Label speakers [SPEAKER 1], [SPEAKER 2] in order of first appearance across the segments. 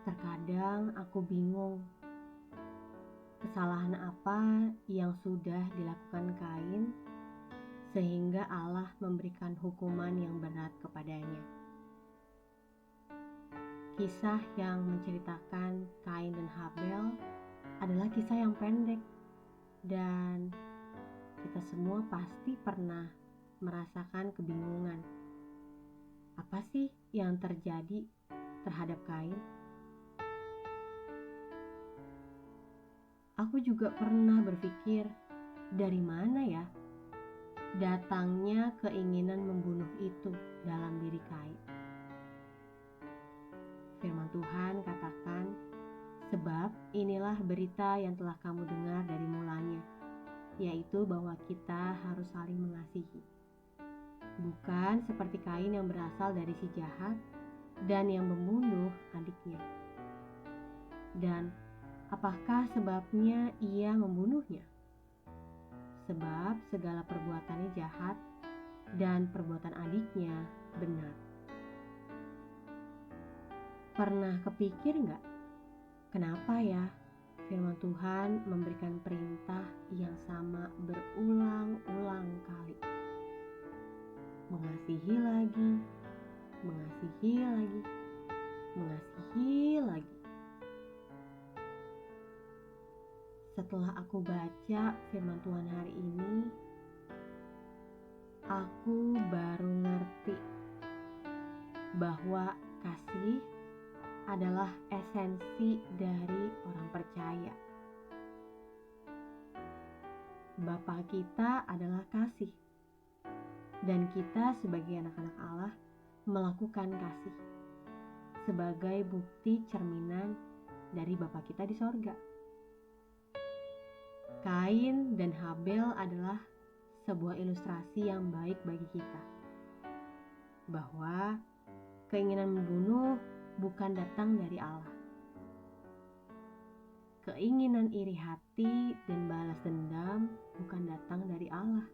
[SPEAKER 1] Terkadang aku bingung, kesalahan apa yang sudah dilakukan Kain sehingga Allah memberikan hukuman yang berat kepadanya. Kisah yang menceritakan Kain dan Habel adalah kisah yang pendek, dan kita semua pasti pernah merasakan kebingungan. Apa sih yang terjadi terhadap Kain? Aku juga pernah berpikir, dari mana ya datangnya keinginan membunuh itu dalam diri Kain? Firman Tuhan katakan, sebab inilah berita yang telah kamu dengar dari mulanya, yaitu bahwa kita harus saling mengasihi. Bukan seperti Kain yang berasal dari si jahat dan yang membunuh adiknya. Dan apakah sebabnya ia membunuhnya? Sebab segala perbuatannya jahat dan perbuatan adiknya benar. Pernah kepikir gak, kenapa ya firman Tuhan memberikan perintah yang sama berulang-ulang kali? Mengasihi lagi, mengasihi lagi, mengasihi lagi. Setelah aku baca firman Tuhan hari ini, aku baru ngerti bahwa kasih adalah esensi dari orang percaya. Bapa kita adalah kasih, dan kita sebagai anak-anak Allah melakukan kasih sebagai bukti cerminan dari Bapa kita di sorga. Kain dan Habel adalah sebuah ilustrasi yang baik bagi kita, bahwa keinginan membunuh bukan datang dari Allah. Keinginan iri hati dan balas dendam bukan datang dari Allah,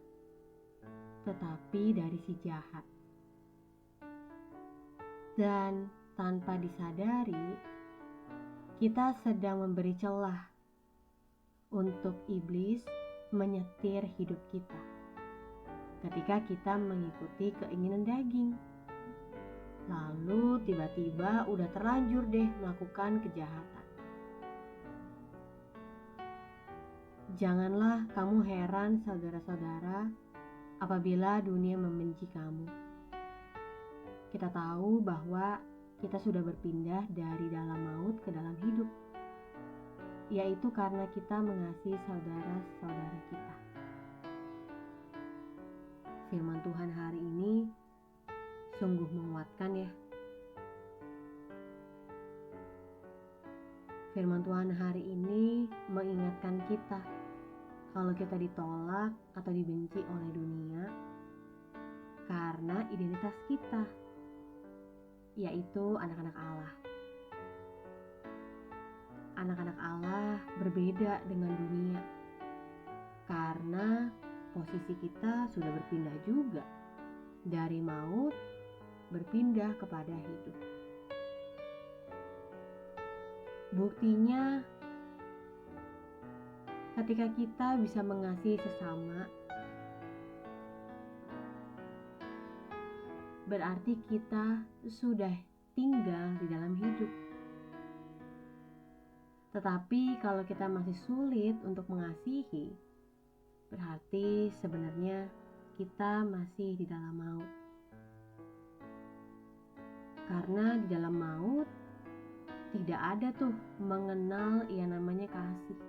[SPEAKER 1] tetapi dari si jahat. Dan tanpa disadari, kita sedang memberi celah untuk iblis menyetir hidup kita ketika kita mengikuti keinginan daging. Lalu tiba-tiba udah terlanjur deh melakukan kejahatan. Janganlah kamu heran saudara-saudara apabila dunia membenci kamu. Kita tahu bahwa kita sudah berpindah dari dalam maut ke dalam hidup, yaitu karena kita mengasihi saudara-saudara kita. Firman Tuhan hari ini sungguh menguatkan ya. Firman Tuhan hari ini mengingatkan kita kalau kita ditolak atau dibenci oleh dunia karena identitas kita, yaitu anak-anak Allah. Anak-anak Allah berbeda dengan dunia karena posisi kita sudah berpindah juga dari maut berpindah kepada hidup. Buktinya, ketika kita bisa mengasihi sesama, berarti kita sudah tinggal di dalam hidup. Tetapi kalau kita masih sulit untuk mengasihi, berarti sebenarnya kita masih di dalam maut. Karena di dalam maut tidak ada tuh mengenal yang namanya kasih.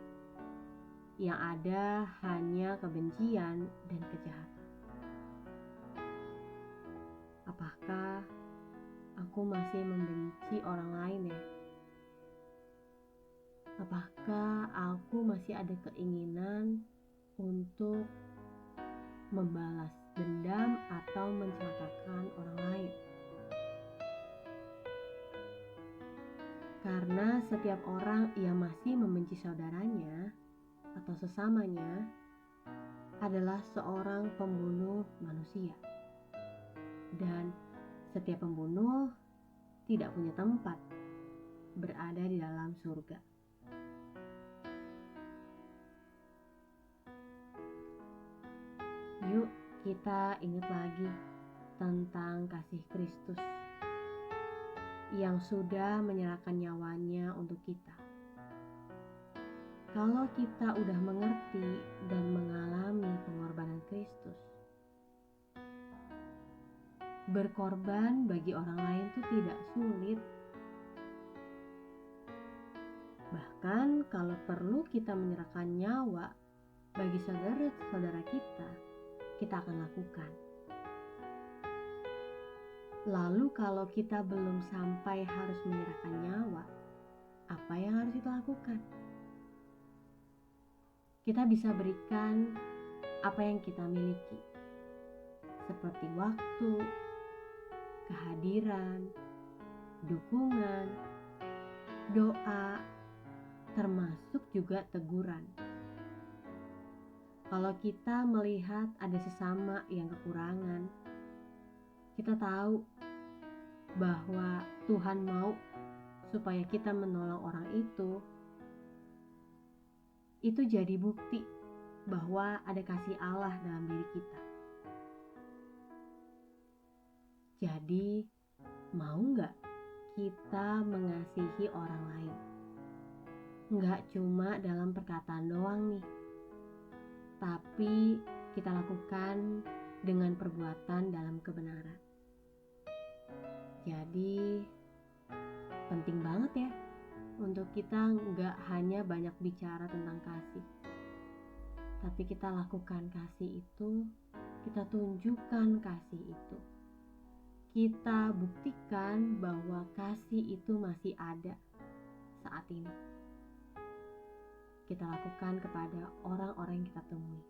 [SPEAKER 1] Yang ada hanya kebencian dan kejahatan. Apakah aku masih membenci orang lain ya? Apakah aku masih ada keinginan untuk membalas dendam atau mencelakakan orang lain? Karena setiap orang yang masih membenci saudaranya atau sesamanya adalah seorang pembunuh manusia. Dan setiap pembunuh tidak punya tempat berada di dalam surga. Yuk kita ingat lagi tentang kasih Kristus yang sudah menyerahkan nyawanya untuk kita. Kalau kita udah mengerti dan mengalami pengorbanan Kristus, berkorban bagi orang lain itu tidak sulit. Bahkan kalau perlu kita menyerahkan nyawa bagi saudara-saudara kita akan lakukan. Lalu kalau kita belum sampai harus menyerahkan nyawa, apa yang harus kita lakukan? Kita bisa berikan apa yang kita miliki, seperti waktu, kehadiran, dukungan, doa, termasuk juga teguran. Kalau kita melihat ada sesama yang kekurangan, kita tahu bahwa Tuhan mau supaya kita menolong orang itu jadi bukti bahwa ada kasih Allah dalam diri kita. Jadi, mau gak kita mengasihi orang lain? Gak cuma dalam perkataan doang nih, tapi kita lakukan dengan perbuatan dalam kebenaran. Jadi, penting banget ya untuk kita gak hanya banyak bicara tentang kasih, tapi kita lakukan kasih itu, kita tunjukkan kasih itu. Kita buktikan bahwa kasih itu masih ada saat ini. Kita lakukan kepada orang-orang yang kita temui.